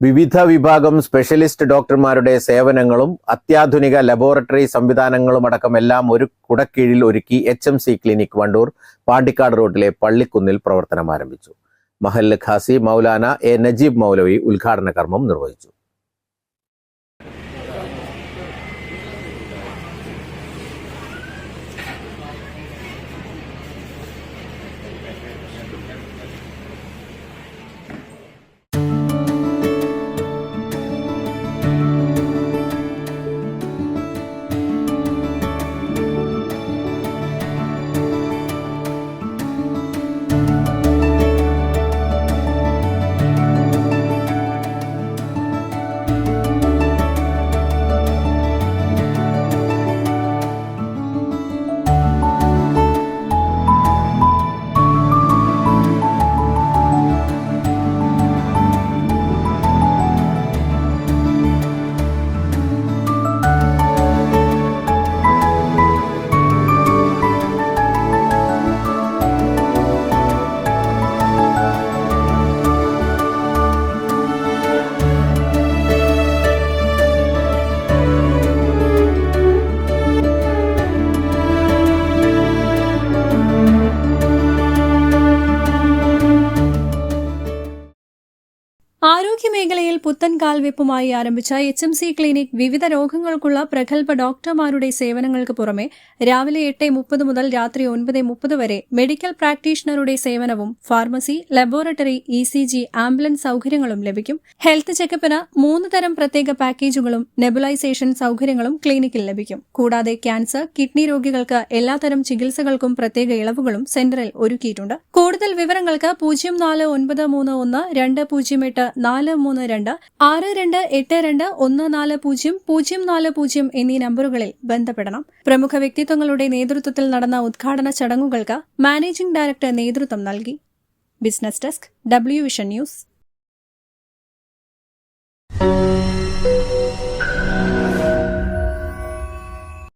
വിവിധ വിഭാഗം സ്പെഷ്യലിസ്റ്റ് ഡോക്ടർമാരുടെ സേവനങ്ങളും അത്യാധുനിക ലബോറട്ടറി സംവിധാനങ്ങളുമടക്കം എല്ലാം ഒരു കുടക്കീഴിൽ ഒരുക്കി HMC ക്ലിനിക് വണ്ടൂർ പാണ്ടിക്കാട് റോഡിലെ പള്ളിക്കുന്നിൽ പ്രവർത്തനം ആരംഭിച്ചു. മഹല്ല് ഖാസി മൗലാന എ നജീബ് മൗലവി ഉദ്ഘാടന കർമ്മം നിർവഹിച്ചു. ആരോഗ്യമേഖലയിൽ പുത്തൻ കാൽവെപ്പുമായി ആരംഭിച്ച HMC ക്ലിനിക് വിവിധ രോഗങ്ങൾക്കുള്ള പ്രഗത്ഭ ഡോക്ടർമാരുടെ സേവനങ്ങൾക്ക് പുറമെ രാവിലെ 8:30 മുതൽ രാത്രി 9:30 വരെ മെഡിക്കൽ പ്രാക്ടീഷണറുടെ സേവനവും ഫാർമസി, ലബോറട്ടറി, ECG, ആംബുലൻസ് സൌകര്യങ്ങളും ലഭിക്കും. ഹെൽത്ത് ചെക്കപ്പിന് 3 തരം പ്രത്യേക പാക്കേജുകളും നെബുലൈസേഷൻ സൌകര്യങ്ങളും ക്ലിനിക്കിൽ ലഭിക്കും. കൂടാതെ ക്യാൻസർ, കിഡ്നി രോഗികൾക്ക് എല്ലാത്തരം ചികിത്സകൾക്കും പ്രത്യേക ഇളവുകളും സെന്ററിൽ ഒരുക്കിയിട്ടുണ്ട്. കൂടുതൽ വിവരങ്ങൾക്ക് 041932 6282 എന്നീ നമ്പറുകളിൽ ബന്ധപ്പെടണം. പ്രമുഖ വ്യക്തിത്വങ്ങളുടെ നേതൃത്വത്തിൽ നടന്ന ഉദ്ഘാടന ചടങ്ങുകൾക്ക് മാനേജിംഗ് ഡയറക്ടർ നേതൃത്വം നൽകി. Business desk, W vision news.